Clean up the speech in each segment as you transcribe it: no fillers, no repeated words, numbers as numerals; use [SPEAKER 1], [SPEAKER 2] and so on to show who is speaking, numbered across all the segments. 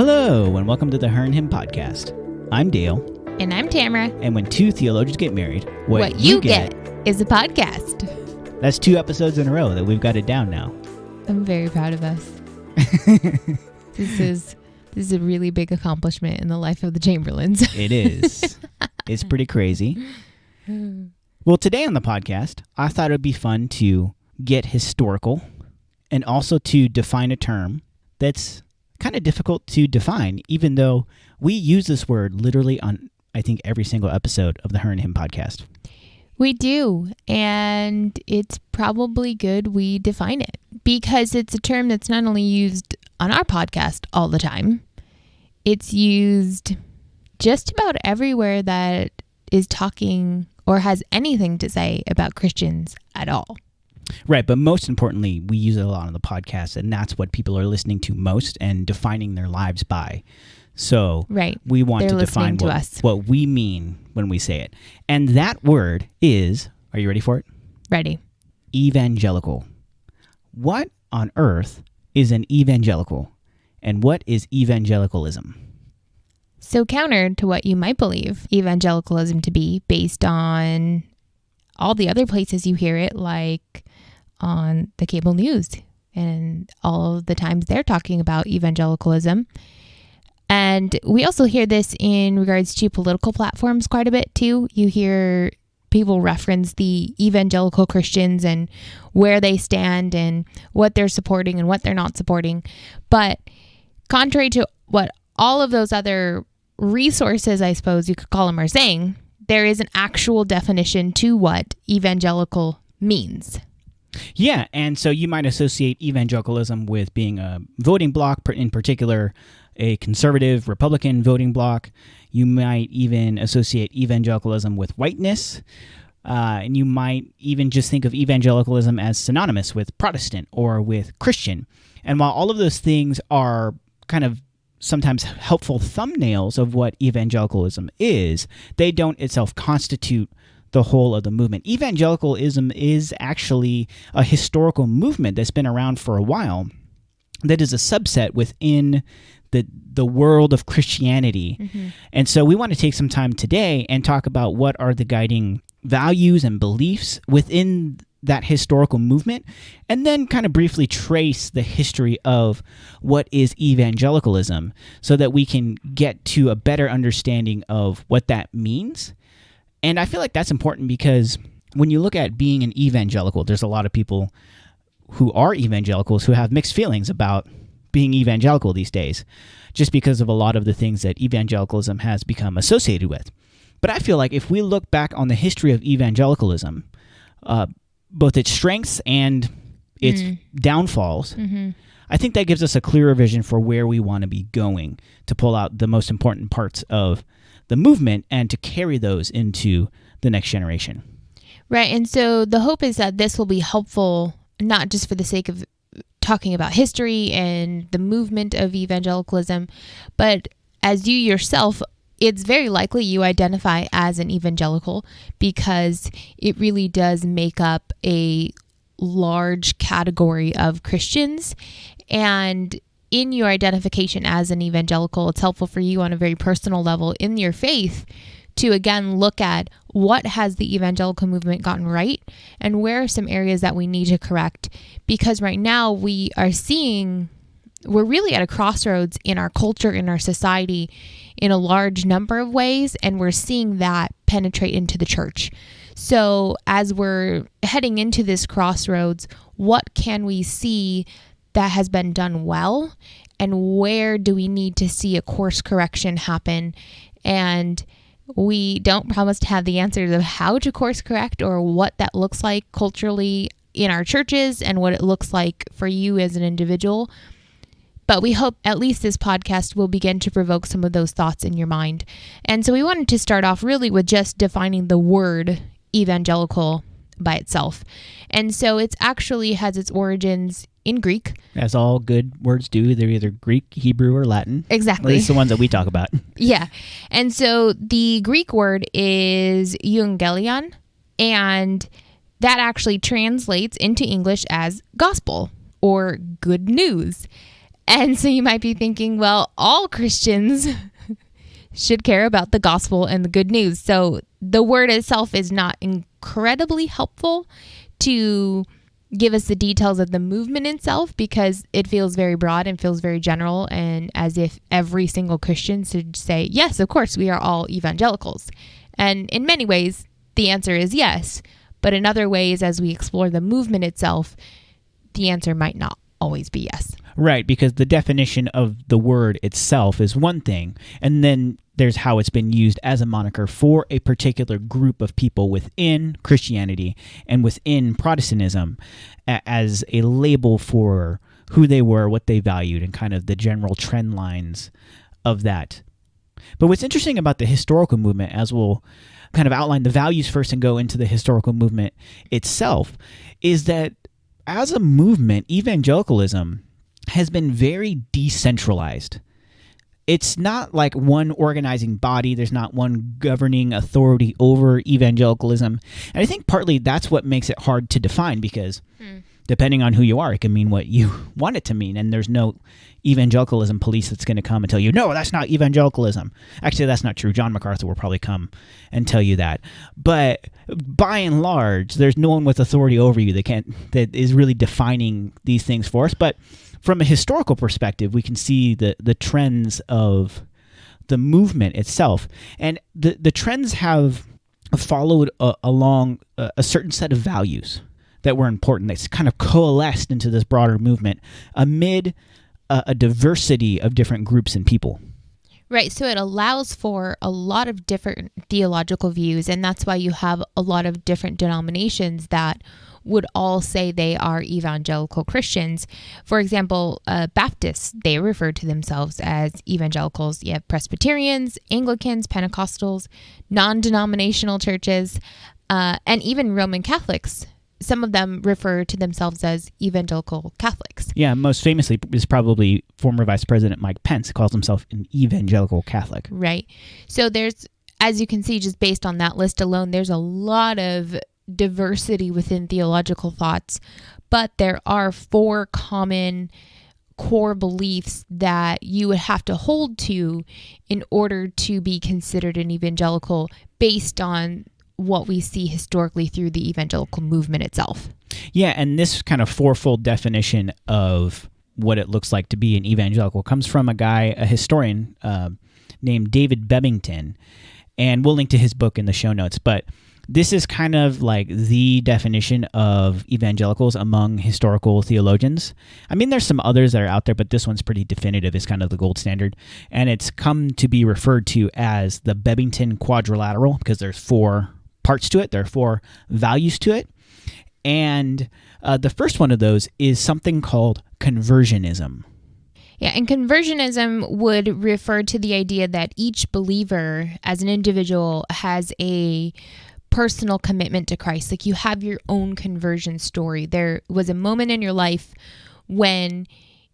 [SPEAKER 1] Hello, and welcome to the Her and Him podcast. I'm Dale.
[SPEAKER 2] And I'm Tamara.
[SPEAKER 1] And when two theologians get married,
[SPEAKER 2] what you get is a podcast.
[SPEAKER 1] That's 2 episodes in a row that we've got it down now.
[SPEAKER 2] I'm very proud of us. This is a really big accomplishment in the life of the Chamberlains.
[SPEAKER 1] It is. It's pretty crazy. Well, today on the podcast, I thought it would be fun to get historical and also to define a term that's kind of difficult to define, even though we use this word literally on, I think, every single episode of the Her and Him podcast.
[SPEAKER 2] We do, and it's probably good we define it because it's a term that's not only used on our podcast all the time, it's used just about everywhere that is talking or has anything to say about Christians at all.
[SPEAKER 1] Right, but most importantly, we use it a lot on the podcast, and that's what people are listening to most and defining their lives by. So
[SPEAKER 2] right.
[SPEAKER 1] We want to define what we mean when we say it. And that word is, are you ready for it?
[SPEAKER 2] Ready.
[SPEAKER 1] Evangelical. What on earth is an evangelical? And what is evangelicalism?
[SPEAKER 2] So counter to what you might believe evangelicalism to be based on all the other places you hear it, like on the cable news and all of the times they're talking about evangelicalism. And we also hear this in regards to political platforms quite a bit too. You hear people reference the evangelical Christians and where they stand and what they're supporting and what they're not supporting. But contrary to what all of those other resources, I suppose you could call them, are saying, there is an actual definition to what evangelical means.
[SPEAKER 1] Yeah, and so you might associate evangelicalism with being a voting bloc, in particular a conservative Republican voting bloc. You might even associate evangelicalism with whiteness, and you might even just think of evangelicalism as synonymous with Protestant or with Christian. And while all of those things are kind of sometimes helpful thumbnails of what evangelicalism is, they don't itself constitute the whole of the movement. Evangelicalism is actually a historical movement that's been around for a while that is a subset within the world of Christianity. Mm-hmm. And so we want to take some time today and talk about what are the guiding values and beliefs within that historical movement, and then kind of briefly trace the history of what is evangelicalism so that we can get to a better understanding of what that means. And I feel like that's important because when you look at being an evangelical, there's a lot of people who are evangelicals who have mixed feelings about being evangelical these days, just because of a lot of the things that evangelicalism has become associated with. But I feel like if we look back on the history of evangelicalism, both its strengths and its downfalls, I think that gives us a clearer vision for where we want to be going to pull out the most important parts of the movement and to carry those into the next generation.
[SPEAKER 2] Right. And so the hope is that this will be helpful, not just for the sake of talking about history and the movement of evangelicalism, but as you yourself, it's very likely you identify as an evangelical because it really does make up a large category of Christians. And in your identification as an evangelical, it's helpful for you on a very personal level in your faith to, again, look at what has the evangelical movement gotten right and where are some areas that we need to correct. Because right now we're really at a crossroads in our culture, in our society, in a large number of ways, and we're seeing that penetrate into the church. So as we're heading into this crossroads, what can we see that has been done well, and where do we need to see a course correction happen? And we don't promise to have the answers of how to course correct or what that looks like culturally in our churches and what it looks like for you as an individual. But we hope at least this podcast will begin to provoke some of those thoughts in your mind. And so we wanted to start off really with just defining the word evangelical by itself. And so it actually has its origins in Greek.
[SPEAKER 1] As all good words do, they're either Greek, Hebrew, or Latin.
[SPEAKER 2] Exactly.
[SPEAKER 1] At least the ones that we talk about.
[SPEAKER 2] Yeah. And so the Greek word is euangelion, and that actually translates into English as gospel or good news. And so you might be thinking, well, all Christians should care about the gospel and the good news. So the word itself is not incredibly helpful to give us the details of the movement itself, because it feels very broad and feels very general, and as if every single Christian should say, yes, of course, we are all evangelicals. And in many ways, the answer is yes. But in other ways, as we explore the movement itself, the answer might not always be yes.
[SPEAKER 1] Right, because the definition of the word itself is one thing, and then there's how it's been used as a moniker for a particular group of people within Christianity and within Protestantism as a label for who they were, what they valued, and kind of the general trend lines of that. But what's interesting about the historical movement, as we'll kind of outline the values first and go into the historical movement itself, is that as a movement, evangelicalism has been very decentralized. It's not like one organizing body. There's not one governing authority over evangelicalism. And I think partly that's what makes it hard to define, because depending on who you are, it can mean what you want it to mean. And there's no evangelicalism police that's going to come and tell you, no, that's not evangelicalism. Actually, that's not true. John MacArthur will probably come and tell you that. But by and large, there's no one with authority over you that is really defining these things for us. But from a historical perspective, we can see the trends of the movement itself. And the trends have followed along a certain set of values that were important, that's kind of coalesced into this broader movement amid a diversity of different groups and people.
[SPEAKER 2] Right, so it allows for a lot of different theological views, and that's why you have a lot of different denominations that would all say they are evangelical Christians. For example, Baptists, they refer to themselves as evangelicals. You have Presbyterians, Anglicans, Pentecostals, non-denominational churches, and even Roman Catholics. Some of them refer to themselves as evangelical Catholics.
[SPEAKER 1] Yeah, most famously is probably former Vice President Mike Pence, calls himself an evangelical Catholic.
[SPEAKER 2] Right. So there's, as you can see, just based on that list alone, there's a lot of diversity within theological thoughts, but there are 4 common core beliefs that you would have to hold to in order to be considered an evangelical based on what we see historically through the evangelical movement itself.
[SPEAKER 1] Yeah, and this kind of fourfold definition of what it looks like to be an evangelical comes from a historian named David Bebbington, and we'll link to his book in the show notes. But this is kind of like the definition of evangelicals among historical theologians. I mean, there's some others that are out there, but this one's pretty definitive. It's kind of the gold standard. And it's come to be referred to as the Bebbington Quadrilateral, because there's 4 parts to it. There are 4 values to it. And the first one of those is something called conversionism.
[SPEAKER 2] Yeah, and conversionism would refer to the idea that each believer as an individual has a personal commitment to Christ. Like, you have your own conversion story. There was a moment in your life when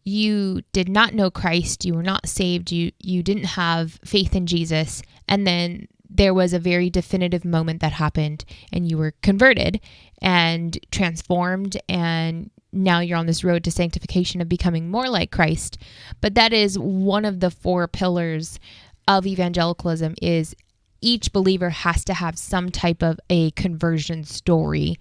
[SPEAKER 2] you did not know Christ, you were not saved, you didn't have faith in Jesus, and then there was a very definitive moment that happened and you were converted and transformed, and now you're on this road to sanctification of becoming more like Christ. But that is one of the 4 pillars of evangelicalism, is each believer has to have some type of a conversion story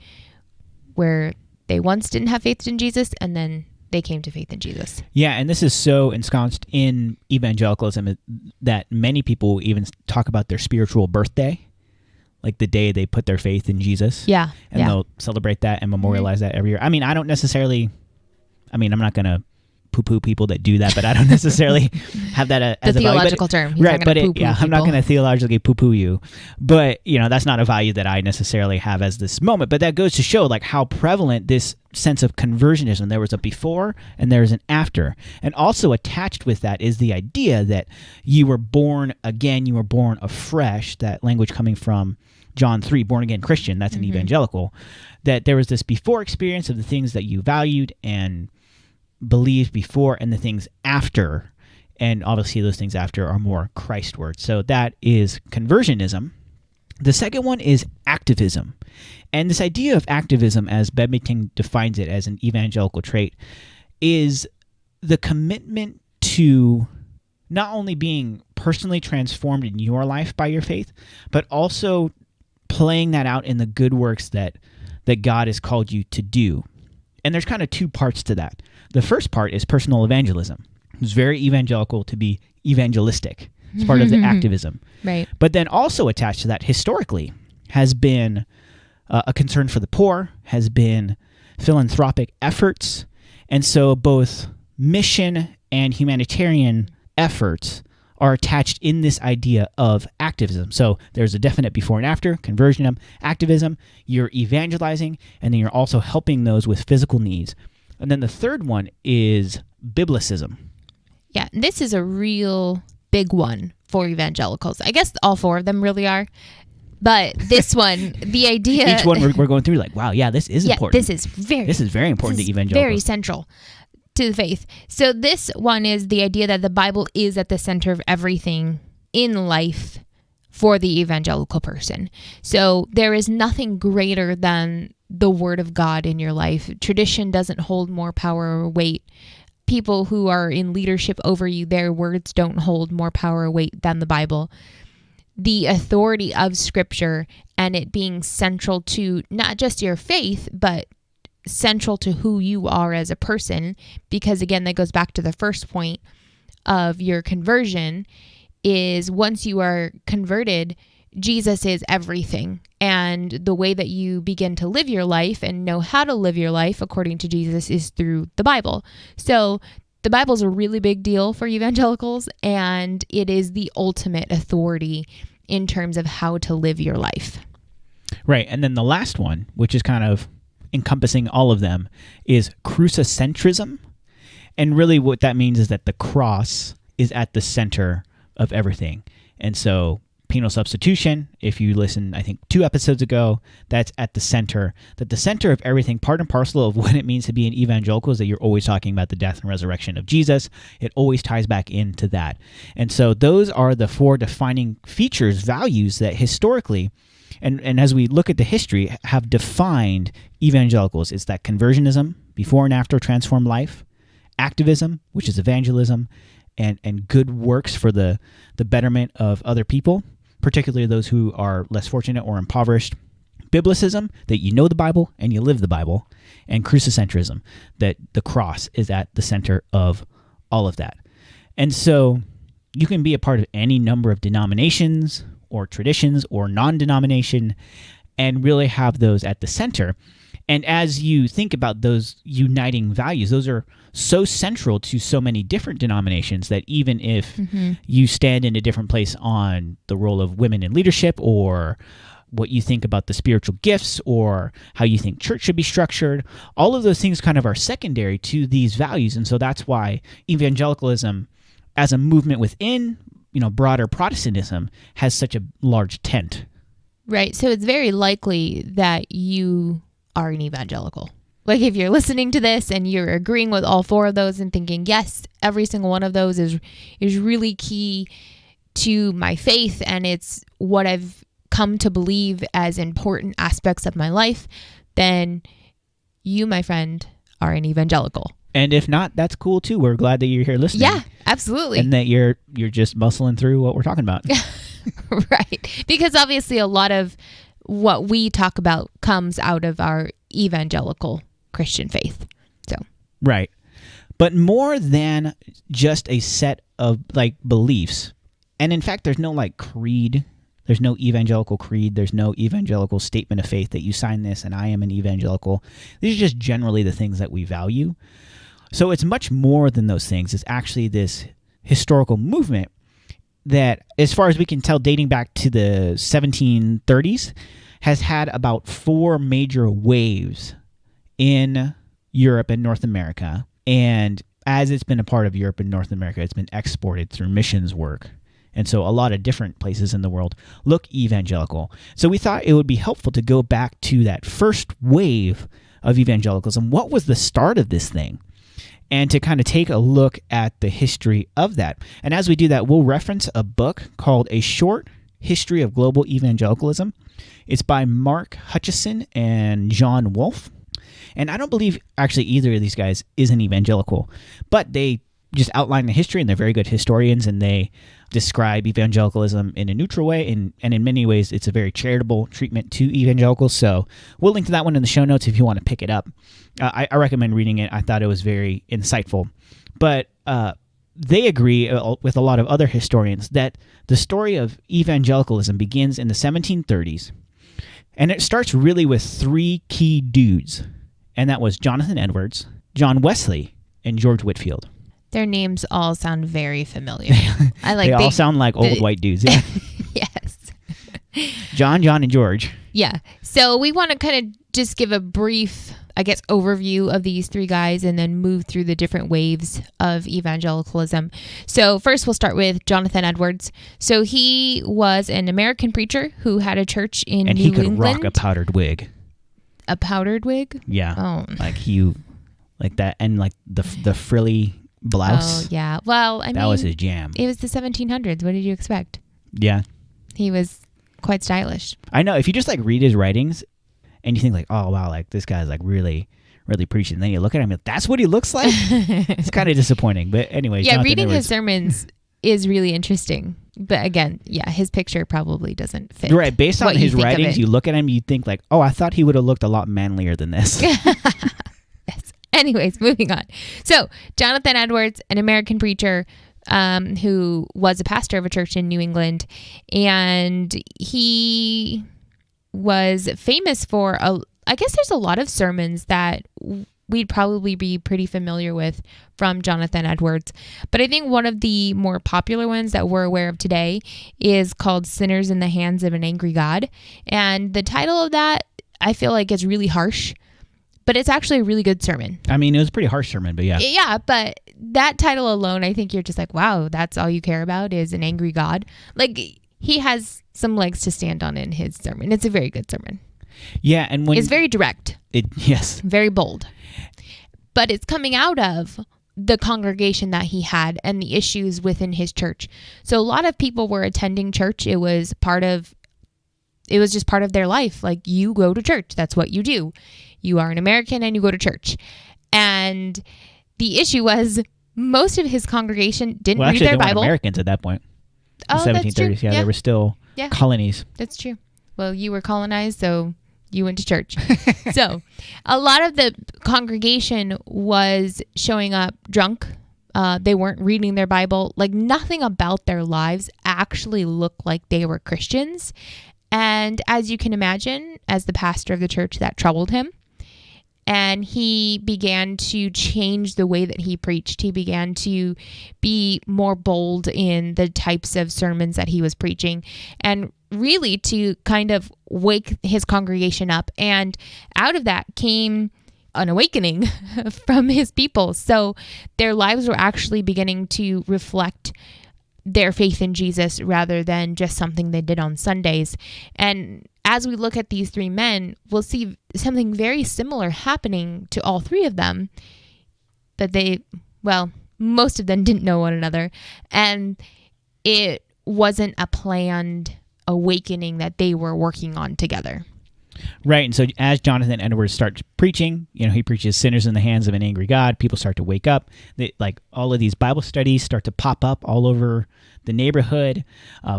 [SPEAKER 2] where they once didn't have faith in Jesus and then they came to faith in Jesus.
[SPEAKER 1] Yeah, and this is so ensconced in evangelicalism that many people even talk about their spiritual birthday, like the day they put their faith in Jesus.
[SPEAKER 2] Yeah.
[SPEAKER 1] And they'll celebrate that and memorialize that every year. I mean, I'm not going to poo-poo people that do that, but I don't necessarily have that as
[SPEAKER 2] the
[SPEAKER 1] a value.
[SPEAKER 2] theological term. He's
[SPEAKER 1] right, but
[SPEAKER 2] I'm
[SPEAKER 1] not going to theologically poo-poo you. But, that's not a value that I necessarily have as this moment. But that goes to show like how prevalent this sense of conversionism. There was a before and there is an after. And also attached with that is the idea that you were born again, you were born afresh, that language coming from John 3, born again Christian, that's an evangelical, that there was this before experience of the things that you valued and believed before, and the things after, and obviously those things after are more Christward. So that is conversionism. The second one is activism. And this idea of activism, as Bebbington defines it as an evangelical trait, is the commitment to not only being personally transformed in your life by your faith, but also playing that out in the good works that God has called you to do. And there's kind of two parts to that. The first part is personal evangelism. It's very evangelical to be evangelistic. It's part of the activism.
[SPEAKER 2] Right.
[SPEAKER 1] But then also attached to that historically has been a concern for the poor, has been philanthropic efforts. And so both mission and humanitarian efforts are attached in this idea of activism. So there's a definite before and after, conversion, activism, you're evangelizing, and then you're also helping those with physical needs. And then the third one is biblicism.
[SPEAKER 2] Yeah, this is a real big one for evangelicals. I guess all four of them really are. But this one, the idea...
[SPEAKER 1] Each one we're going through like, wow, yeah, this is important.
[SPEAKER 2] This is very
[SPEAKER 1] important to evangelicals.
[SPEAKER 2] Very central to the faith. So this one is the idea that the Bible is at the center of everything in life for the evangelical person. So there is nothing greater than the Word of God in your life. Tradition doesn't hold more power or weight. People who are in leadership over you, their words don't hold more power or weight than the Bible. The authority of Scripture and it being central to not just your faith, but central to who you are as a person, because again, that goes back to the first point of your conversion, is once you are converted, Jesus is everything. And the way that you begin to live your life and know how to live your life according to Jesus is through the Bible. So the Bible is a really big deal for evangelicals, and it is the ultimate authority in terms of how to live your life.
[SPEAKER 1] Right. And then the last one, which is kind of encompassing all of them, is crucicentrism. And really what that means is that the cross is at the center of everything. And so penal substitution, if you listen, I think 2 episodes ago, that's at the center. That the center of everything, part and parcel of what it means to be an evangelical, is that you're always talking about the death and resurrection of Jesus. It always ties back into that. And so those are the 4 defining features, values that historically, and as we look at the history, have defined evangelicals. It's that conversionism, before and after transformed life, activism, which is evangelism, and good works for the betterment of other people, particularly those who are less fortunate or impoverished. Biblicism, that you know the Bible and you live the Bible. And crucicentrism, that the cross is at the center of all of that. And so you can be a part of any number of denominations or traditions or non-denomination and really have those at the center. And as you think about those uniting values, those are so central to so many different denominations that even if you stand in a different place on the role of women in leadership, or what you think about the spiritual gifts, or how you think church should be structured, all of those things kind of are secondary to these values. And so that's why evangelicalism as a movement within, broader Protestantism has such a large tent.
[SPEAKER 2] Right. So it's very likely that you are an evangelical. Like if you're listening to this and you're agreeing with all 4 of those and thinking, yes, every single one of those is really key to my faith and it's what I've come to believe as important aspects of my life, then you, my friend, are an evangelical.
[SPEAKER 1] And if not, that's cool too. We're glad that you're here listening.
[SPEAKER 2] Yeah, absolutely.
[SPEAKER 1] And that you're just muscling through what we're talking about.
[SPEAKER 2] Right. Because obviously a lot of what we talk about comes out of our evangelical Christian faith. So
[SPEAKER 1] right. But more than just a set of beliefs. And in fact, there's no creed. There's no evangelical creed. There's no evangelical statement of faith that you sign this and I am an evangelical. These are just generally the things that we value. So it's much more than those things. It's actually this historical movement that, as far as we can tell, dating back to the 1730s, has had about 4 major waves in Europe and North America. And as it's been a part of Europe and North America, it's been exported through missions work. And so a lot of different places in the world look evangelical. So we thought it would be helpful to go back to that first wave of evangelicalism. What was the start of this thing? And to kind of take a look at the history of that. And as we do that, we'll reference a book called A Short History of Global Evangelicalism. It's by Mark Hutchison and John Wolfe. And I don't believe actually either of these guys is an evangelical, but they just outline the history, and they're very good historians, and they describe evangelicalism in a neutral way, and in many ways it's a very charitable treatment to evangelicals. So we'll link to that one in the show notes if you want to pick it up. I recommend reading it. I thought it was very insightful. But they agree with a lot of other historians that the story of evangelicalism begins in the 1730s, and it starts really with three key dudes, and that was Jonathan Edwards, John Wesley, and George Whitefield.
[SPEAKER 2] Their names all sound very familiar.
[SPEAKER 1] They all sound like old white dudes. Yeah.
[SPEAKER 2] Yes.
[SPEAKER 1] John, and George.
[SPEAKER 2] Yeah. So we want to kind of just give a brief, I guess, overview of these three guys and then move through the different waves of evangelicalism. So first we'll start with Jonathan Edwards. So he was an American preacher who had a church in New England.
[SPEAKER 1] And he could rock a powdered wig.
[SPEAKER 2] A powdered wig?
[SPEAKER 1] Yeah.
[SPEAKER 2] Oh.
[SPEAKER 1] Like that, and like the frilly blouse.
[SPEAKER 2] Oh, yeah. Well, I mean,
[SPEAKER 1] that was his jam.
[SPEAKER 2] It was the 1700s. What did you expect?
[SPEAKER 1] Yeah.
[SPEAKER 2] He was quite stylish.
[SPEAKER 1] I know. If you just like read his writings and you think like, oh, wow, like this guy's like really, really preaching. And then you look at him and that's what he looks like? It's kind of disappointing. But anyway.
[SPEAKER 2] Yeah, reading his sermons is really interesting. But again, yeah, his picture probably doesn't fit.
[SPEAKER 1] Right. Based on his writings, you look at him, you think like, oh, I thought he would have looked a lot manlier than this.
[SPEAKER 2] Yes. Anyways, moving on. So Jonathan Edwards, an American preacher who was a pastor of a church in New England, and he was famous for, I guess there's a lot of sermons that we'd probably be pretty familiar with from Jonathan Edwards. But I think one of the more popular ones that we're aware of today is called Sinners in the Hands of an Angry God. And the title of that, I feel like, is really harsh. But it's actually a really good sermon.
[SPEAKER 1] I mean, it was a pretty harsh sermon, but yeah.
[SPEAKER 2] Yeah, but that title alone, I think you're just like, wow, that's all you care about is an angry God. Like, he has some legs to stand on in his sermon. It's a very good sermon.
[SPEAKER 1] Yeah, and when...
[SPEAKER 2] It's very direct.
[SPEAKER 1] Yes.
[SPEAKER 2] Very bold. But it's coming out of the congregation that he had and the issues within his church. So a lot of people were attending church. It was just part of their life. Like, you go to church. That's what you do. You are an American and you go to church. And the issue was most of his congregation didn't read their Bible.
[SPEAKER 1] They weren't Americans at that point.
[SPEAKER 2] Oh,
[SPEAKER 1] the 1730s. Yeah, they were still colonies.
[SPEAKER 2] That's true. Well, you were colonized, so you went to church. So a lot of the congregation was showing up drunk. They weren't reading their Bible. Like, nothing about their lives actually looked like they were Christians. And as you can imagine, as the pastor of the church, that troubled him. And he began to change the way that he preached. He began to be more bold in the types of sermons that he was preaching, and really to kind of wake his congregation up. And out of that came an awakening from his people. So their lives were actually beginning to reflect their faith in Jesus rather than just something they did on Sundays. And as we look at these three men, we'll see something very similar happening to all three of them. But most of them didn't know one another. And it wasn't a planned awakening that they were working on together.
[SPEAKER 1] Right. And so as Jonathan Edwards starts preaching, he preaches sinners in the hands of an angry God. People start to wake up. All of these Bible studies start to pop up all over the neighborhood.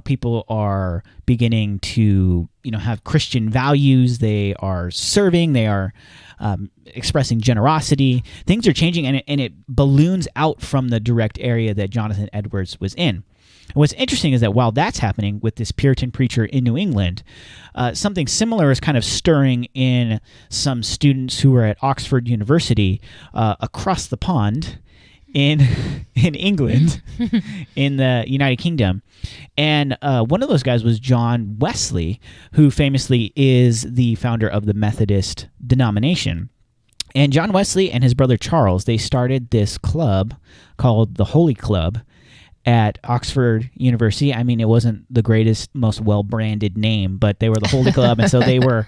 [SPEAKER 1] People are beginning to, have Christian values. They are serving. They are expressing generosity. Things are changing, and it balloons out from the direct area that Jonathan Edwards was in. And what's interesting is that while that's happening with this Puritan preacher in New England, something similar is kind of stirring in some students who are at Oxford University across the pond in England, in the United Kingdom. And one of those guys was John Wesley, who famously is the founder of the Methodist denomination. And John Wesley and his brother Charles, they started this club called the Holy Club at Oxford University. I mean, it wasn't the greatest, most well-branded name, but they were the Holy Club. And so they were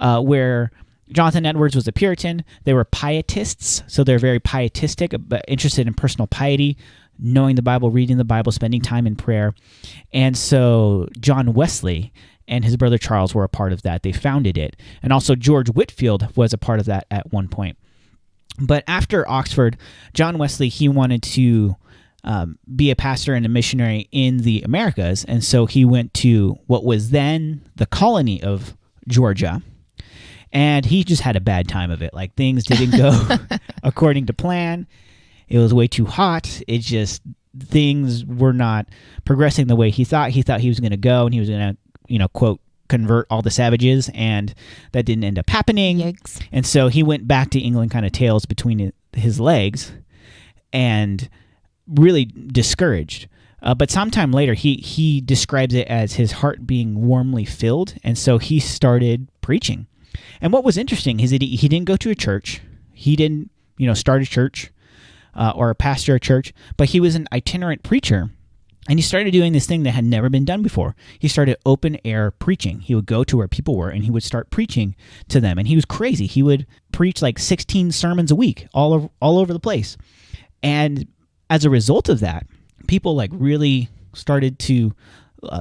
[SPEAKER 1] where Jonathan Edwards was a Puritan. They were pietists, so they're very pietistic, but interested in personal piety, knowing the Bible, reading the Bible, spending time in prayer. And so John Wesley and his brother Charles were a part of that. They founded it. And also George Whitefield was a part of that at one point. But after Oxford, John Wesley, he wanted to be a pastor and a missionary in the Americas. And so he went to what was then the colony of Georgia. And he just had a bad time of it. Like, things didn't go according to plan. It was way too hot. It just, things were not progressing the way he thought. He thought he was going to go and he was going to, quote, convert all the savages, and that didn't end up happening.
[SPEAKER 2] Yikes.
[SPEAKER 1] And so he went back to England, kind of tails between his legs, and really discouraged. But sometime later, he describes it as his heart being warmly filled, and so he started preaching. And what was interesting is that he didn't go to a church. He didn't, start a church or pastor a church, but he was an itinerant preacher. And he started doing this thing that had never been done before. He started open air preaching. He would go to where people were and he would start preaching to them. And he was crazy. He would preach like 16 sermons a week all over the place. And as a result of that, people like really started to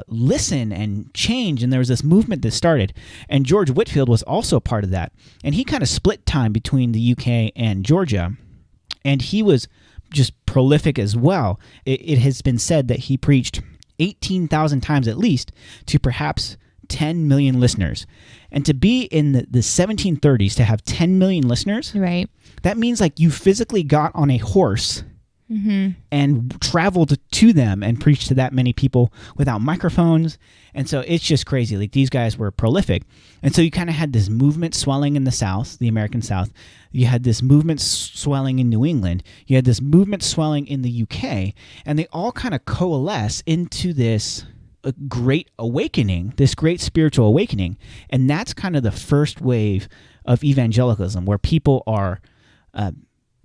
[SPEAKER 1] listen and change. And there was this movement that started. And George Whitefield was also a part of that. And he kind of split time between the UK and Georgia. And he was just prolific as well. It has been said that he preached 18,000 times at least to perhaps 10 million listeners. And to be in the 1730s, to have 10 million listeners,
[SPEAKER 2] right?
[SPEAKER 1] That means like you physically got on a horse and traveled to them and preached to that many people without microphones. And so it's just crazy. Like, these guys were prolific. And so you kind of had this movement swelling in the South, the American South. You had this movement swelling in New England. You had this movement swelling in the UK. And they all kind of coalesce into this great awakening, this great spiritual awakening. And that's kind of the first wave of evangelicalism, where people are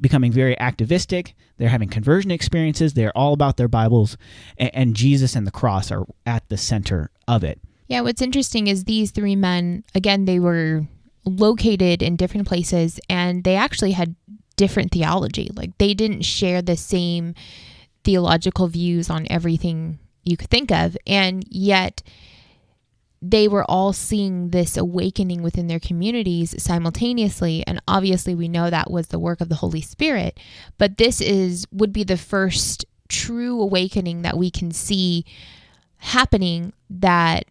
[SPEAKER 1] becoming very activistic. They're having conversion experiences. They're all about their Bibles, and Jesus and the cross are at the center of it.
[SPEAKER 2] Yeah, what's interesting is these three men, again, they were located in different places, and they actually had different theology. Like, they didn't share the same theological views on everything you could think of, and yet they were all seeing this awakening within their communities simultaneously. And obviously we know that was the work of the Holy Spirit, but this would be the first true awakening that we can see happening that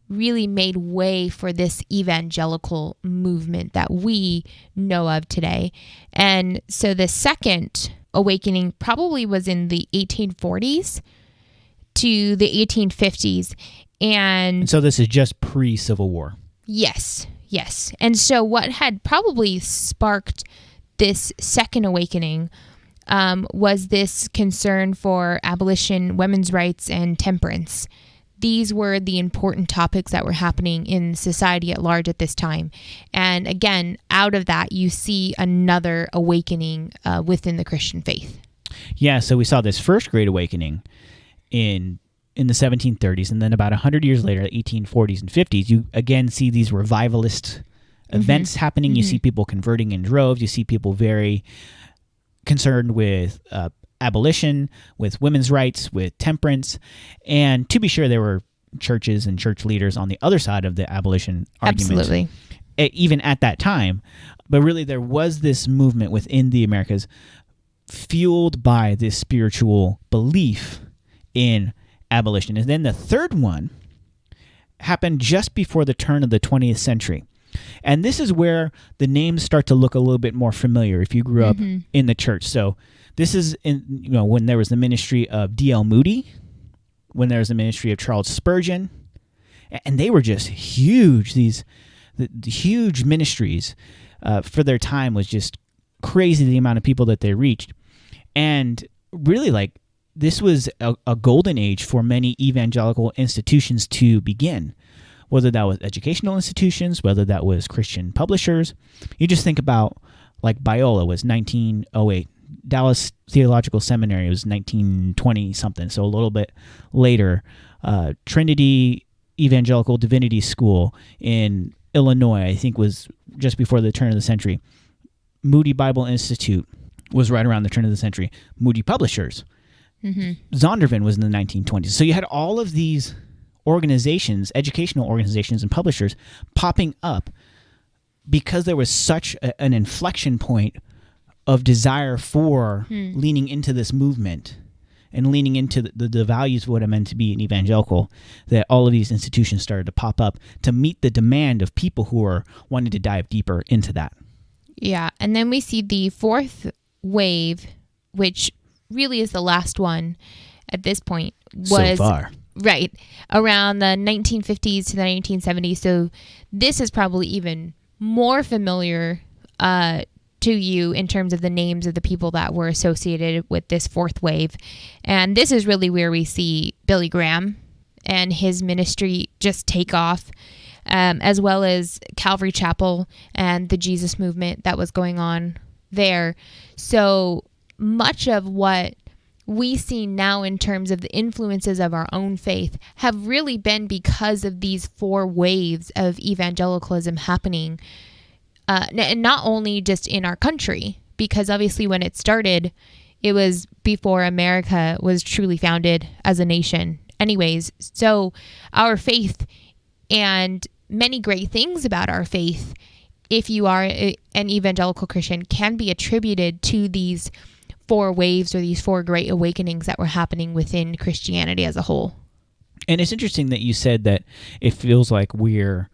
[SPEAKER 2] really made way for this evangelical movement that we know of today. And so the second awakening probably was in the 1840s to the 1850s. And
[SPEAKER 1] so this is just pre-Civil War.
[SPEAKER 2] Yes. And so what had probably sparked this second awakening was this concern for abolition, women's rights, and temperance. These were the important topics that were happening in society at large at this time. And again, out of that, you see another awakening within the Christian faith.
[SPEAKER 1] Yeah, so we saw this first Great Awakening in the 1730s, and then about 100 years later, the 1840s and 50s, you again see these revivalist events happening. You see people converting in droves. You see people very concerned with abolition, with women's rights, with temperance. And to be sure, there were churches and church leaders on the other side of the abolition argument.
[SPEAKER 2] Absolutely.
[SPEAKER 1] Even at that time. But really, there was this movement within the Americas fueled by this spiritual belief in abolition. And then the third one happened just before the turn of the 20th century. And this is where the names start to look a little bit more familiar if you grew up in the church. So this is when there was the ministry of D.L. Moody, when there was the ministry of Charles Spurgeon, and they were just huge. The huge ministries for their time was just crazy, the amount of people that they reached. And really, this was a golden age for many evangelical institutions to begin, whether that was educational institutions, whether that was Christian publishers. You just think about, Biola was 1908. Dallas Theological Seminary was 1920-something, so a little bit later. Trinity Evangelical Divinity School in Illinois, I think, was just before the turn of the century. Moody Bible Institute was right around the turn of the century. Moody Publishers. Zondervan was in the 1920s. So you had all of these organizations, educational organizations and publishers popping up because there was such an inflection point of desire for leaning into this movement and leaning into the values of what it meant to be an evangelical, that all of these institutions started to pop up to meet the demand of people who are wanting to dive deeper into that.
[SPEAKER 2] Yeah, and then we see the fourth wave, which really is the last one at this point, was
[SPEAKER 1] so far.
[SPEAKER 2] Right, around the 1950s to the 1970s. So this is probably even more familiar to you in terms of the names of the people that were associated with this fourth wave. And this is really where we see Billy Graham and his ministry just take off, as well as Calvary Chapel and the Jesus movement that was going on there. So much of what we see now in terms of the influences of our own faith have really been because of these four waves of evangelicalism happening, and not only just in our country, because obviously when it started, it was before America was truly founded as a nation anyways. So our faith and many great things about our faith, if you are an evangelical Christian, can be attributed to these four waves or these four great awakenings that were happening within Christianity as a whole.
[SPEAKER 1] And it's interesting that you said that it feels like we're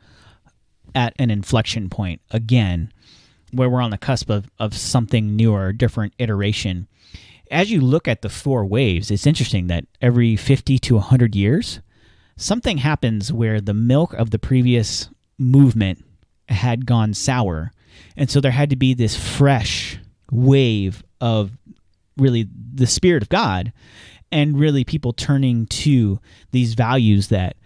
[SPEAKER 1] at an inflection point again, where we're on the cusp of something new or a different iteration. As you look at the four waves, it's interesting that every 50 to 100 years, something happens where the milk of the previous movement had gone sour. And so there had to be this fresh wave of really the Spirit of God and really people turning to these values that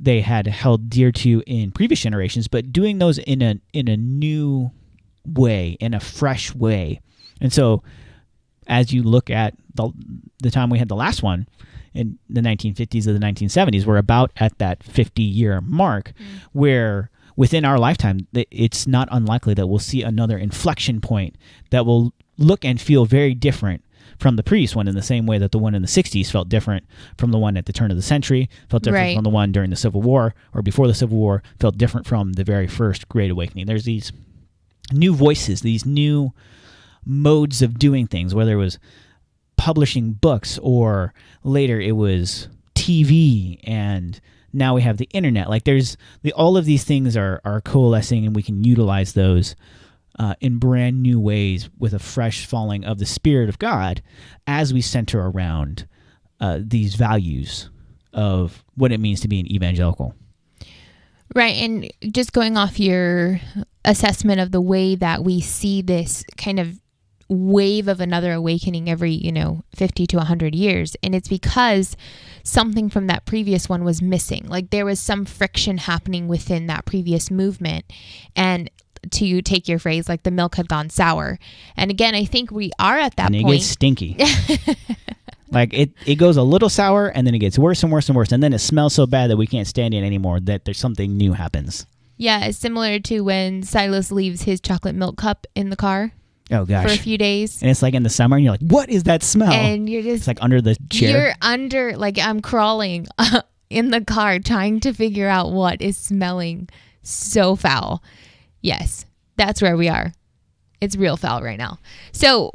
[SPEAKER 1] they had held dear to in previous generations, but doing those in a new way, in a fresh way. And so as you look at the time we had the last one in the 1950s or the 1970s, we're about at that 50-year mark where within our lifetime, it's not unlikely that we'll see another inflection point that will look and feel very different from the previous one, in the same way that the one in the 60s felt different from the one at the turn of the century, felt different from the one during the Civil War or before the Civil War, felt different from the very first Great Awakening. There's these new voices, these new modes of doing things, whether it was publishing books or later it was TV, and now we have the internet. Like all of these things are coalescing, and we can utilize those in brand new ways with a fresh falling of the Spirit of God as we center around these values of what it means to be an evangelical.
[SPEAKER 2] Right, and just going off your assessment of the way that we see this kind of wave of another awakening every 50 to 100 years, and it's because something from that previous one was missing. Like there was some friction happening within that previous movement, and to take your phrase, like the milk had gone sour. And again, I think we are at that
[SPEAKER 1] point.
[SPEAKER 2] And
[SPEAKER 1] it gets stinky. Like it goes a little sour, and then it gets worse and worse and worse, and then it smells so bad that we can't stand it anymore, that there's something new happens.
[SPEAKER 2] Yeah, it's similar to when Silas leaves his chocolate milk cup in the car.
[SPEAKER 1] Oh gosh.
[SPEAKER 2] For a few days.
[SPEAKER 1] And it's like in the summer, and you're like, what is that smell?
[SPEAKER 2] And you're just...
[SPEAKER 1] It's like under the chair.
[SPEAKER 2] You're under, like I'm crawling in the car trying to figure out what is smelling so foul. Yes, that's where we are. It's real foul right now. So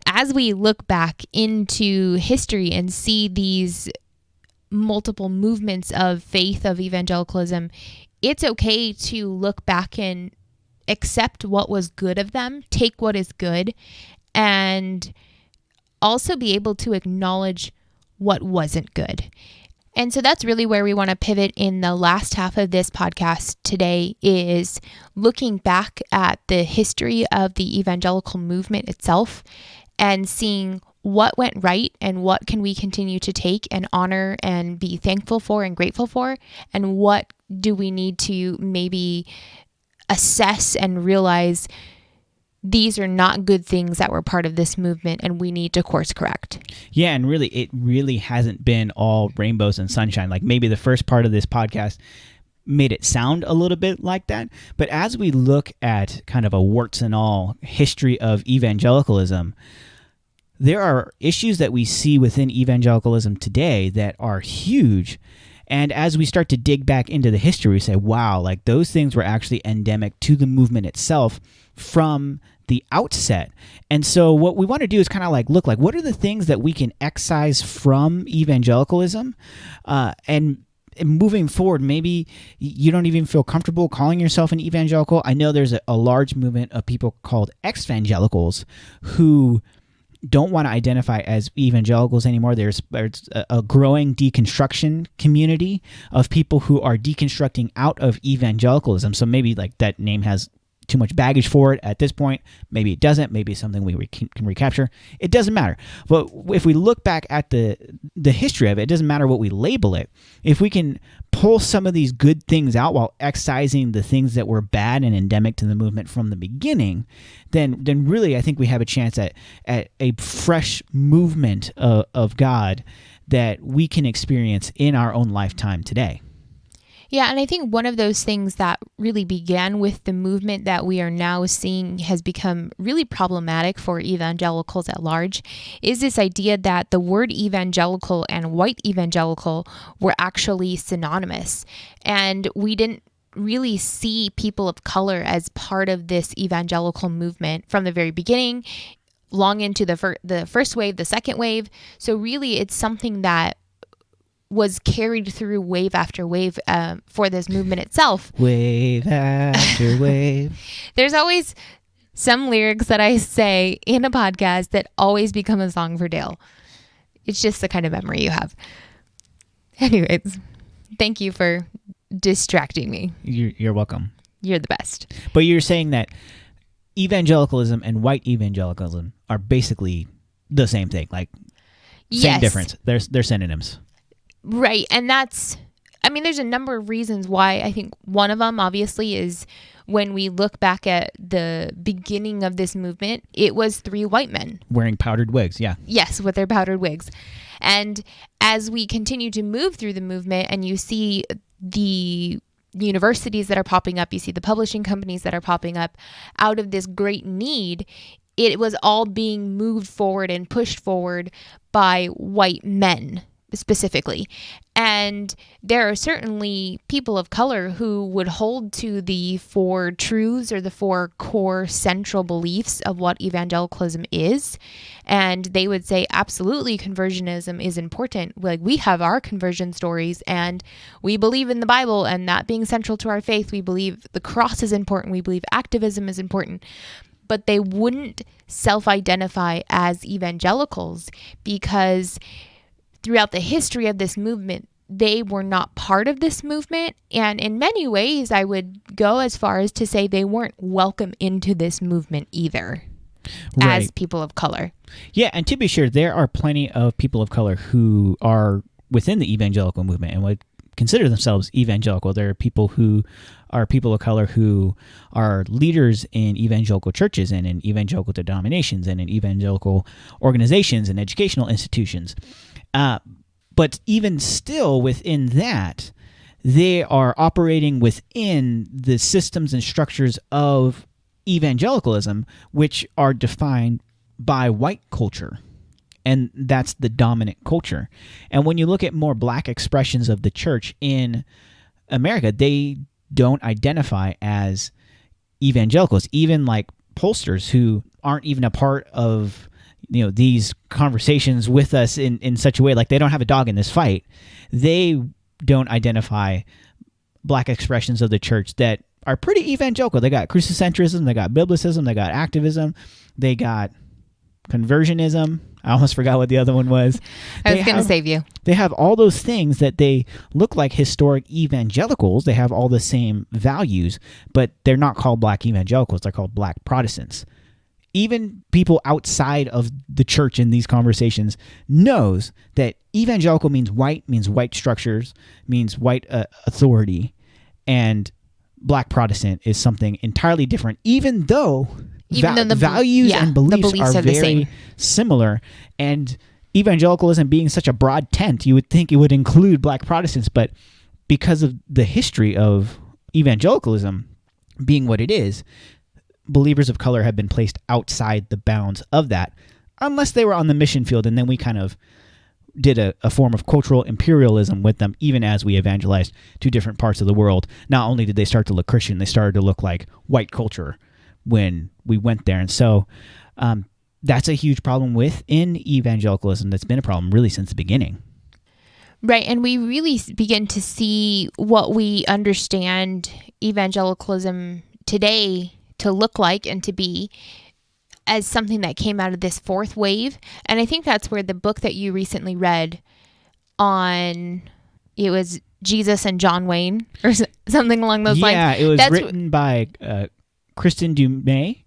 [SPEAKER 2] as we look back into history and see these multiple movements of faith, of evangelicalism, it's okay to look back and accept what was good of them, take what is good, and also be able to acknowledge what wasn't good. And so that's really where we want to pivot in the last half of this podcast today, is looking back at the history of the evangelical movement itself and seeing what went right and what can we continue to take and honor and be thankful for and grateful for, and what do we need to maybe assess and realize these are not good things that were part of this movement and we need to course correct.
[SPEAKER 1] Yeah, and really, it really hasn't been all rainbows and sunshine. Like maybe the first part of this podcast made it sound a little bit like that. But as we look at kind of a warts and all history of evangelicalism, there are issues that we see within evangelicalism today that are huge. And as we start to dig back into the history, we say, wow, like those things were actually endemic to the movement itself from the outset. And so what we want to do is kind of like look like, what are the things that we can excise from evangelicalism? And moving forward, maybe you don't even feel comfortable calling yourself an evangelical. I know there's a large movement of people called evangelicals who don't want to identify as evangelicals anymore. There's a growing deconstruction community of people who are deconstructing out of evangelicalism. So maybe like that name has too much baggage for it at this point. Maybe it doesn't. Maybe it's something we can recapture. It doesn't matter. But if we look back at the history of it, it doesn't matter what we label it. If we can pull some of these good things out while excising the things that were bad and endemic to the movement from the beginning, then really I think we have a chance at a fresh movement of God that we can experience in our own lifetime today.
[SPEAKER 2] Yeah, and I think one of those things that really began with the movement that we are now seeing has become really problematic for evangelicals at large is this idea that the word evangelical and white evangelical were actually synonymous. And we didn't really see people of color as part of this evangelical movement from the very beginning, long into the first wave, the second wave. So really, it's something that was carried through wave after wave for this movement itself.
[SPEAKER 1] Wave after wave.
[SPEAKER 2] There's always some lyrics that I say in a podcast that always become a song for Dale. It's just the kind of memory you have. Anyways, thank you for distracting me.
[SPEAKER 1] You're welcome.
[SPEAKER 2] You're the best.
[SPEAKER 1] But you're saying that evangelicalism and white evangelicalism are basically the same thing, like same difference. They're synonyms.
[SPEAKER 2] Right. And there's a number of reasons why. I think one of them, obviously, is when we look back at the beginning of this movement, it was 3 white men.
[SPEAKER 1] Wearing powdered wigs, yeah.
[SPEAKER 2] Yes, with their powdered wigs. And as we continue to move through the movement and you see the universities that are popping up, you see the publishing companies that are popping up out of this great need, it was all being moved forward and pushed forward by white men specifically. And there are certainly people of color who would hold to the 4 truths or the 4 core central beliefs of what evangelicalism is. And they would say, absolutely, conversionism is important. Like, we have our conversion stories and we believe in the Bible, and that being central to our faith, we believe the cross is important. We believe activism is important. But they wouldn't self-identify as evangelicals because throughout the history of this movement, they were not part of this movement. And in many ways, I would go as far as to say they weren't welcome into this movement either, as people of color.
[SPEAKER 1] Yeah, and to be sure, there are plenty of people of color who are within the evangelical movement and would consider themselves evangelical. There are people who are people of color who are leaders in evangelical churches and in evangelical denominations and in evangelical organizations and educational institutions. But even still within that, they are operating within the systems and structures of evangelicalism, which are defined by white culture. And that's the dominant culture. And when you look at more black expressions of the church in America, they don't identify as evangelicals. Even like pollsters who aren't even a part of these conversations with us in such a way, like they don't have a dog in this fight. They don't identify black expressions of the church that are pretty evangelical. They got crucicentrism, they got biblicism, they got activism, they got conversionism. I almost forgot what the other one was.
[SPEAKER 2] I was going to save you.
[SPEAKER 1] They have all those things that they look like historic evangelicals. They have all the same values, but they're not called black evangelicals. They're called black Protestants. Even people outside of the church in these conversations knows that evangelical means white structures, means white authority, and black Protestant is something entirely different, even though the values and beliefs are very similar. And evangelicalism being such a broad tent, you would think it would include black Protestants, but because of the history of evangelicalism being what it is, believers of color have been placed outside the bounds of that, unless they were on the mission field, and then we kind of did a form of cultural imperialism with them, even as we evangelized to different parts of the world. Not only did they start to look Christian, they started to look like white culture when we went there. And so that's a huge problem within evangelicalism. That's been a problem really since the beginning.
[SPEAKER 2] Right, and we really begin to see what we understand evangelicalism today to look like and to be as something that came out of this fourth wave. And I think that's where the book that you recently read on, it was Jesus and John Wayne or something along those lines.
[SPEAKER 1] Yeah, it was written by Kristen Dumais,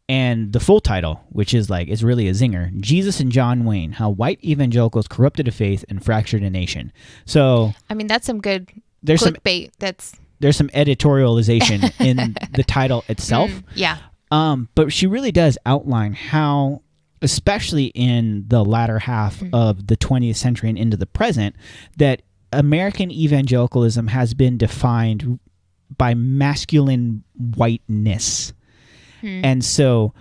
[SPEAKER 1] and the full title, which is it's really a zinger, Jesus and John Wayne, How White Evangelicals Corrupted a Faith and Fractured a Nation. So,
[SPEAKER 2] I mean, that's some good
[SPEAKER 1] there's
[SPEAKER 2] clickbait.
[SPEAKER 1] There's some editorialization in the title itself.
[SPEAKER 2] Yeah.
[SPEAKER 1] But she really does outline how, especially in the latter half of the 20th century and into the present, that American evangelicalism has been defined by masculine whiteness. And so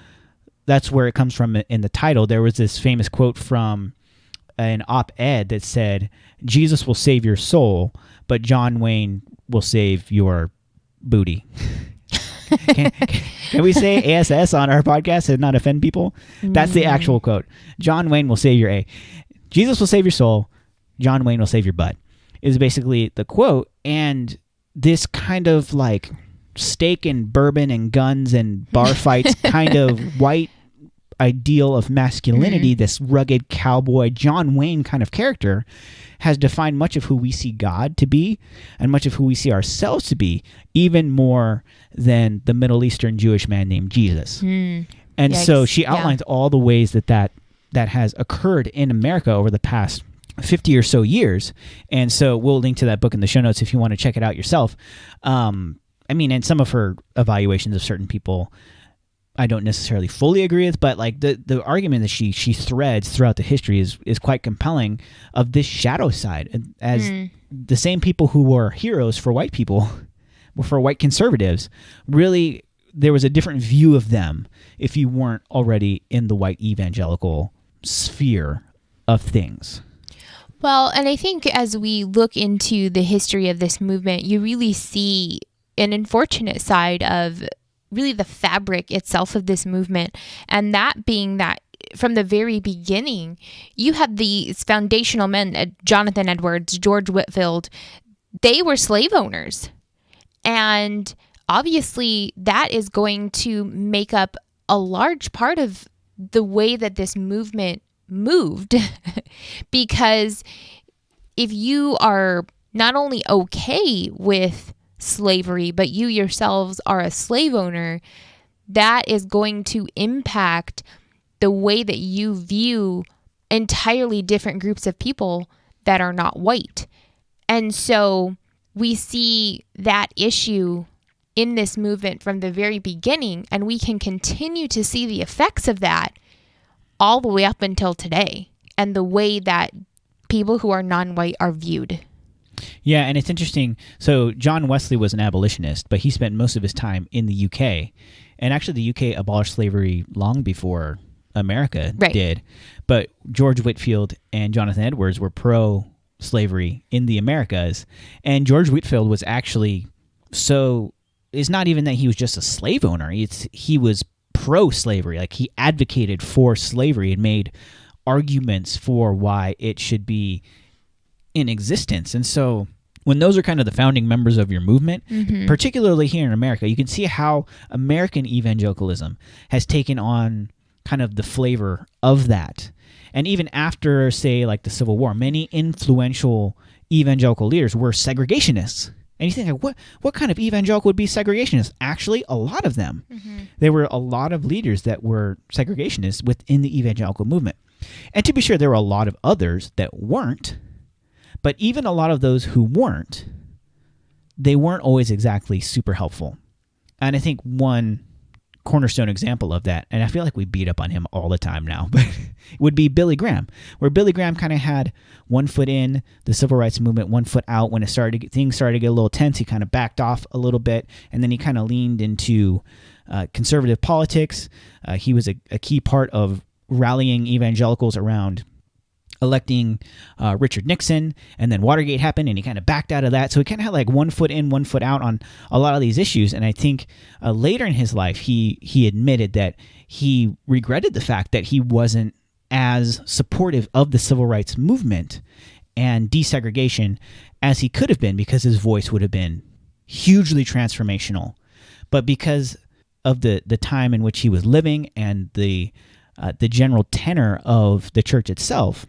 [SPEAKER 1] that's where it comes from in the title. There was this famous quote from an op-ed that said, Jesus will save your soul, but John Wayne will save your booty. Can we say ASS on our podcast and not offend people? That's the actual quote. John Wayne will save your A. Jesus will save your soul. John Wayne will save your butt is basically the quote. And this kind of steak and bourbon and guns and bar fights kind of white ideal of masculinity, this rugged cowboy John Wayne kind of character, has defined much of who we see God to be and much of who we see ourselves to be, even more than the Middle Eastern Jewish man named Jesus. And
[SPEAKER 2] Yikes.
[SPEAKER 1] So she outlines all the ways that has occurred in America over the past 50 or so years. And so we'll link to that book in the show notes if you want to check it out yourself. And some of her evaluations of certain people I don't necessarily fully agree with, but the argument that she threads throughout the history is quite compelling of this shadow side, as the same people who were heroes for white people, for white conservatives, really there was a different view of them if you weren't already in the white evangelical sphere of things.
[SPEAKER 2] Well, and I think as we look into the history of this movement, you really see an unfortunate side of really the fabric itself of this movement, and that being that from the very beginning, you had these foundational men, Jonathan Edwards, George Whitefield, they were slave owners. And obviously that is going to make up a large part of the way that this movement moved. Because if you are not only okay with slavery, but you yourselves are a slave owner, that is going to impact the way that you view entirely different groups of people that are not white. And so we see that issue in this movement from the very beginning, and we can continue to see the effects of that all the way up until today, and the way that people who are non-white are viewed.
[SPEAKER 1] Yeah, and it's interesting. So John Wesley was an abolitionist, but he spent most of his time in the UK. And actually the UK abolished slavery long before America did. But George Whitefield and Jonathan Edwards were pro-slavery in the Americas. And George Whitefield was actually it's not even that he was just a slave owner. He was pro-slavery. He advocated for slavery and made arguments for why it should be in existence. And so when those are kind of the founding members of your movement, particularly here in America, you can see how American evangelicalism has taken on kind of the flavor of that. And even after, say, the Civil War, many influential evangelical leaders were segregationists. And you think, what kind of evangelical would be segregationist? Actually, a lot of them. There were a lot of leaders that were segregationists within the evangelical movement. And to be sure, there were a lot of others that weren't. But even a lot of those who weren't, they weren't always exactly super helpful. And I think one cornerstone example of that, and I feel like we beat up on him all the time now, but would be Billy Graham, where Billy Graham kind of had one foot in the civil rights movement, one foot out. When things started to get a little tense, he kind of backed off a little bit, and then he kind of leaned into conservative politics. He was a key part of rallying evangelicals around electing Richard Nixon, and then Watergate happened, and he kind of backed out of that. So he kind of had like 1 foot in, 1 foot out on a lot of these issues. And I think later in his life, he admitted that he regretted the fact that he wasn't as supportive of the civil rights movement and desegregation as he could have been, because his voice would have been hugely transformational. But because of the time in which he was living and the general tenor of the church itself,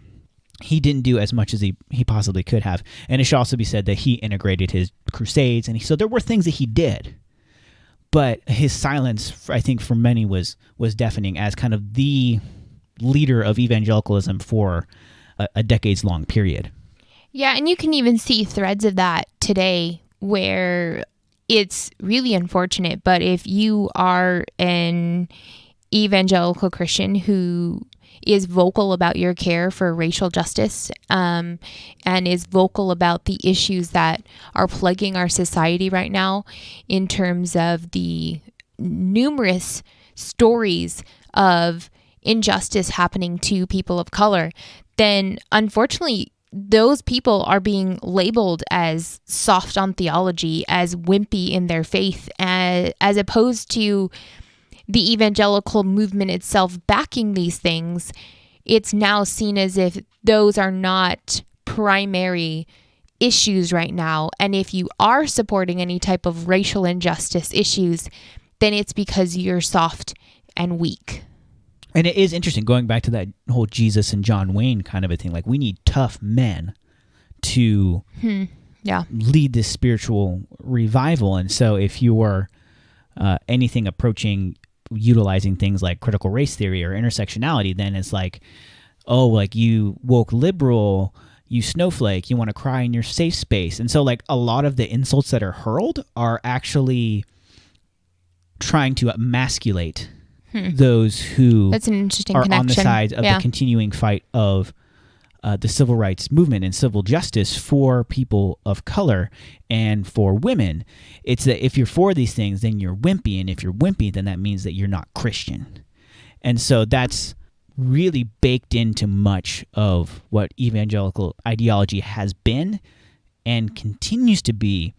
[SPEAKER 1] he didn't do as much as he possibly could have. And it should also be said that he integrated his crusades, and so there were things that he did. But his silence, I think, for many was deafening as kind of the leader of evangelicalism for a decades-long period.
[SPEAKER 2] Yeah, and you can even see threads of that today where it's really unfortunate, but if you are an evangelical Christian who is vocal about your care for racial justice and is vocal about the issues that are plaguing our society right now in terms of the numerous stories of injustice happening to people of color, then unfortunately those people are being labeled as soft on theology, as wimpy in their faith, as opposed to the evangelical movement itself backing these things. It's now seen as if those are not primary issues right now. And if you are supporting any type of racial injustice issues, then it's because you're soft and weak.
[SPEAKER 1] And it is interesting, going back to that whole Jesus and John Wayne kind of a thing. Like, we need tough men to lead this spiritual revival. And so if you are anything approaching utilizing things like critical race theory or intersectionality, then it's like, oh, like, you woke liberal, you snowflake, you want to cry in your safe space. And so, like, a lot of the insults that are hurled are actually trying to emasculate those who
[SPEAKER 2] That's an interesting
[SPEAKER 1] are
[SPEAKER 2] connection.
[SPEAKER 1] on the side of the continuing fight of the civil rights movement and civil justice for people of color and for women. It's that if you're for these things, then you're wimpy, and if you're wimpy, then that means that you're not Christian. And so that's really baked into much of what evangelical ideology has been and continues to be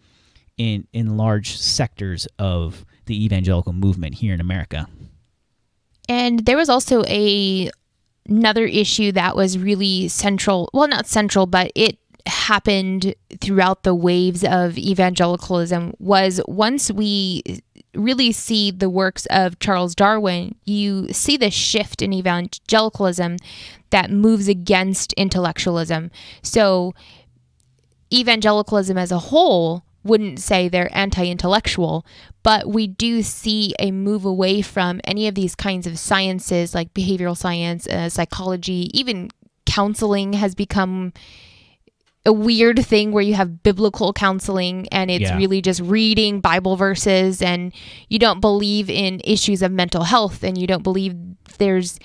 [SPEAKER 1] in large sectors of the evangelical movement here in America.
[SPEAKER 2] And there was also another issue that was really central. Well, not central, but it happened throughout the waves of evangelicalism. Was once we really see the works of Charles Darwin, you see the shift in evangelicalism that moves against intellectualism. So evangelicalism as a whole wouldn't say they're anti-intellectual, but we do see a move away from any of these kinds of sciences like behavioral science, psychology, even counseling has become a weird thing where you have biblical counseling and it's really just reading Bible verses, and you don't believe in issues of mental health, and you don't believe there's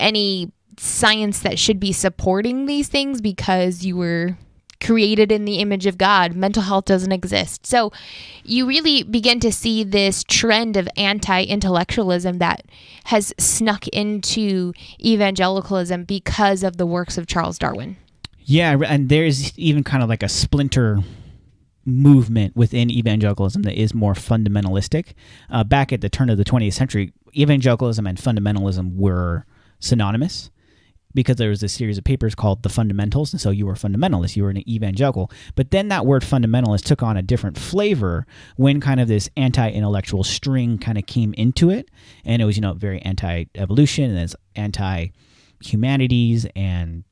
[SPEAKER 2] any science that should be supporting these things because you were created in the image of God. Mental health doesn't exist. So you really begin to see this trend of anti-intellectualism that has snuck into evangelicalism because of the works of Charles Darwin.
[SPEAKER 1] Yeah, and there's even kind of like a splinter movement within evangelicalism that is more fundamentalistic. Back at the turn of the 20th century, evangelicalism and fundamentalism were synonymous, because there was a series of papers called The Fundamentals, and so you were a fundamentalist, you were an evangelical. But then that word fundamentalist took on a different flavor when kind of this anti-intellectual string kind of came into it, and it was, very anti-evolution, and it's anti-humanities and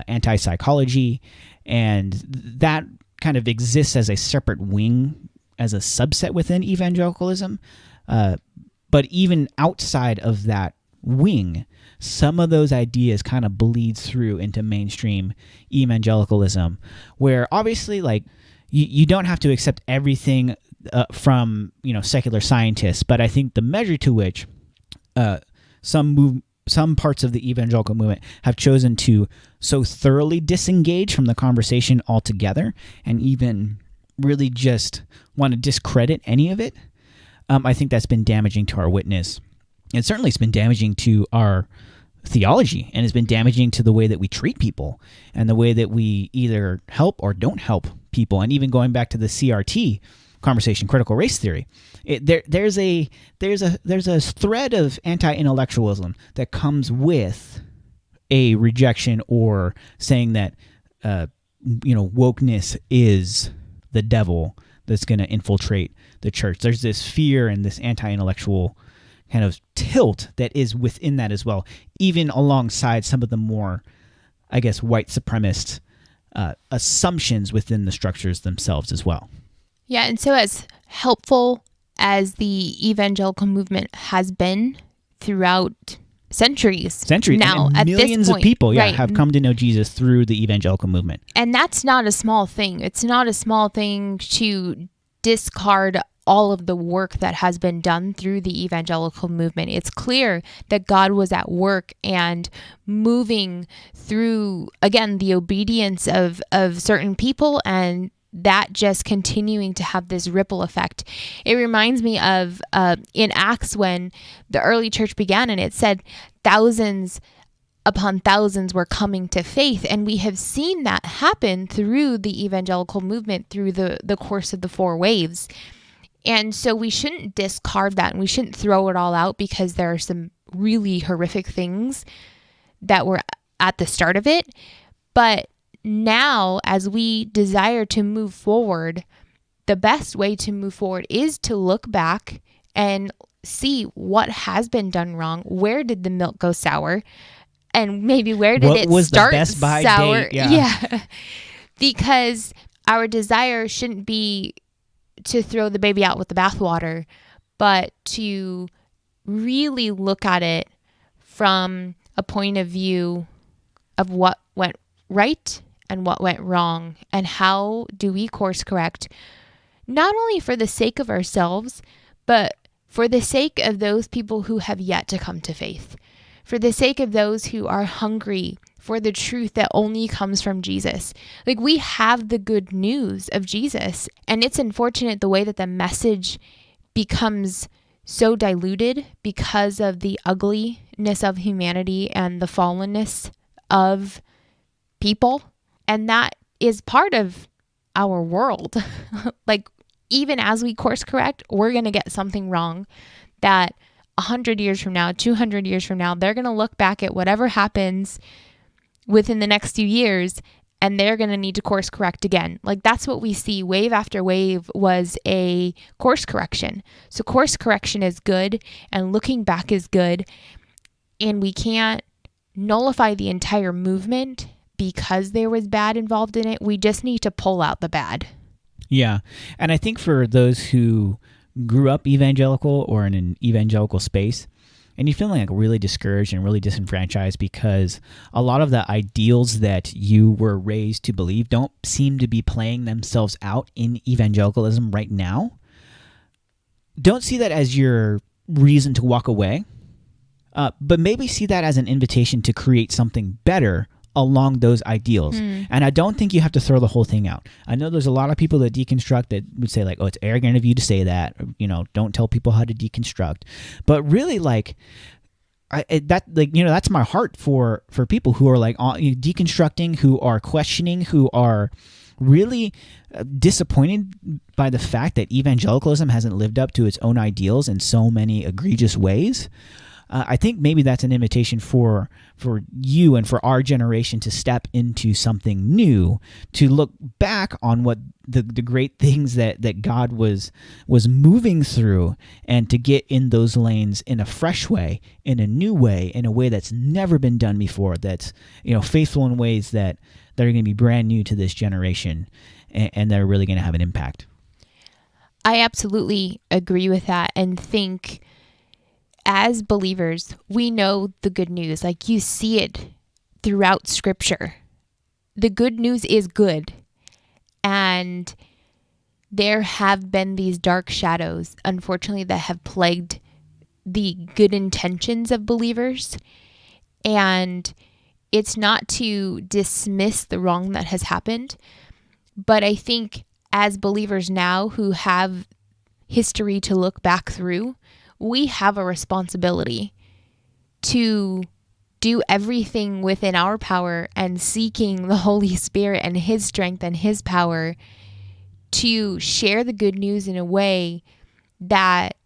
[SPEAKER 1] anti-psychology, and that kind of exists as a separate wing, as a subset within evangelicalism. But even outside of that wing, some of those ideas kind of bleeds through into mainstream evangelicalism, where obviously, like, you don't have to accept everything from secular scientists, but I think the measure to which some parts of the evangelical movement have chosen to so thoroughly disengage from the conversation altogether and even really just want to discredit any of it, I think that's been damaging to our witness. And certainly it's been damaging to our theology, and has been damaging to the way that we treat people and the way that we either help or don't help people. And even going back to the CRT conversation, critical race theory, there's a thread of anti-intellectualism that comes with a rejection or saying that wokeness is the devil that's going to infiltrate the church. There's this fear and this anti-intellectual kind of tilt that is within that as well, even alongside some of the more, I guess, white supremacist assumptions within the structures themselves as well.
[SPEAKER 2] Yeah, and so as helpful as the evangelical movement has been throughout centuries now,
[SPEAKER 1] and
[SPEAKER 2] at
[SPEAKER 1] millions
[SPEAKER 2] this point,
[SPEAKER 1] of people
[SPEAKER 2] right,
[SPEAKER 1] have come to know Jesus through the evangelical movement.
[SPEAKER 2] And that's not a small thing. It's not a small thing to discard all of the work that has been done through the evangelical movement. It's clear that God was at work and moving through, again, the obedience of certain people, and that just continuing to have this ripple effect. It reminds me of in Acts when the early church began, and it said thousands upon thousands were coming to faith. And we have seen that happen through the evangelical movement through the course of the 4 waves. And so we shouldn't discard that, and we shouldn't throw it all out because there are some really horrific things that were at the start of it. But now, as we desire to move forward, the best way to move forward is to look back and see what has been done wrong. Where did the milk go sour? And maybe where did it start the Best Buy sour?
[SPEAKER 1] Date? Yeah.
[SPEAKER 2] Because our desire shouldn't be to throw the baby out with the bathwater, but to really look at it from a point of view of what went right and what went wrong, and how do we course correct, not only for the sake of ourselves, but for the sake of those people who have yet to come to faith, for the sake of those who are hungry for the truth that only comes from Jesus. Like, we have the good news of Jesus, and it's unfortunate the way that the message becomes so diluted because of the ugliness of humanity and the fallenness of people. And that is part of our world. Like, even as we course correct, we're going to get something wrong that 100 years from now, 200 years from now, they're going to look back at whatever happens within the next few years, and they're going to need to course correct again. Like, that's what we see. Wave after wave was a course correction. So course correction is good, and looking back is good. And we can't nullify the entire movement because there was bad involved in it. We just need to pull out the bad.
[SPEAKER 1] Yeah. And I think for those who grew up evangelical or in an evangelical space, and you're feeling like really discouraged and really disenfranchised because a lot of the ideals that you were raised to believe don't seem to be playing themselves out in evangelicalism right now, don't see that as your reason to walk away, but maybe see that as an invitation to create something better along those ideals. And I don't think you have to throw the whole thing out. I know there's a lot of people that deconstruct that would say like, oh, it's arrogant of you to say that, don't tell people how to deconstruct. But really, like, that's my heart for people who are like deconstructing, who are questioning, who are really disappointed by the fact that evangelicalism hasn't lived up to its own ideals in so many egregious ways. I think maybe that's an invitation for you and for our generation to step into something new, to look back on what the great things that God was moving through, and to get in those lanes in a fresh way, in a new way, in a way that's never been done before, that's faithful in ways that are going to be brand new to this generation, and that are really going to have an impact.
[SPEAKER 2] I absolutely agree with that, and think as believers, we know the good news. Like, you see it throughout Scripture. The good news is good. And there have been these dark shadows, unfortunately, that have plagued the good intentions of believers. And it's not to dismiss the wrong that has happened, but I think as believers now who have history to look back through, we have a responsibility to do everything within our power and seeking the Holy Spirit and His strength and His power to share the good news in a way that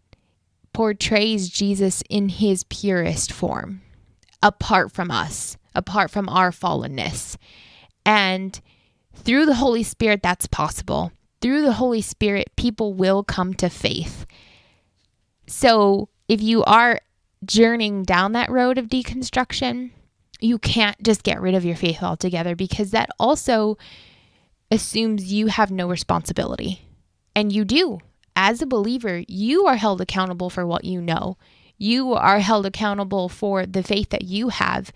[SPEAKER 2] portrays Jesus in His purest form, apart from us, apart from our fallenness. And through the Holy Spirit, that's possible. Through the Holy Spirit, people will come to faith. So if you are journeying down that road of deconstruction, you can't just get rid of your faith altogether, because that also assumes you have no responsibility. And you do. As a believer, you are held accountable for what you know. You are held accountable for the faith that you have.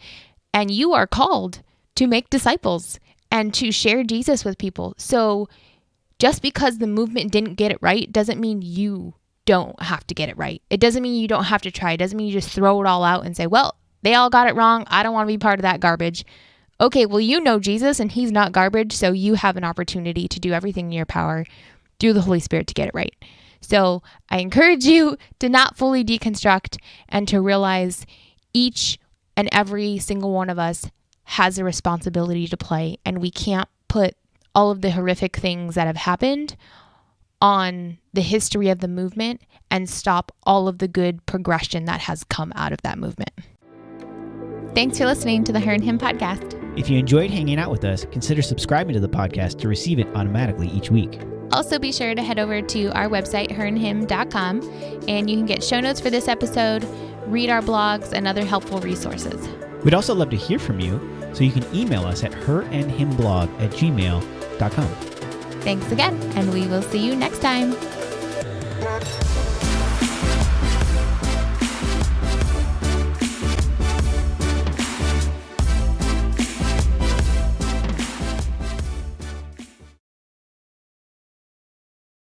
[SPEAKER 2] And you are called to make disciples and to share Jesus with people. So just because the movement didn't get it right doesn't mean you don't have to get it right. It doesn't mean you don't have to try. It doesn't mean you just throw it all out and say, well, they all got it wrong. I don't want to be part of that garbage. Okay, well, you know Jesus and He's not garbage, so you have an opportunity to do everything in your power through the Holy Spirit to get it right. So I encourage you to not fully deconstruct and to realize each and every single one of us has a responsibility to play, and we can't put all of the horrific things that have happened on the history of the movement and stop all of the good progression that has come out of that movement. Thanks for listening to the Her and Him podcast.
[SPEAKER 1] If you enjoyed hanging out with us, consider subscribing to the podcast to receive it automatically each week.
[SPEAKER 2] Also, be sure to head over to our website, herandhim.com, and you can get show notes for this episode, read our blogs, and other helpful resources.
[SPEAKER 1] We'd also love to hear from you, so you can email us at herandhimblog@gmail.com.
[SPEAKER 2] Thanks again, and we will see you next time.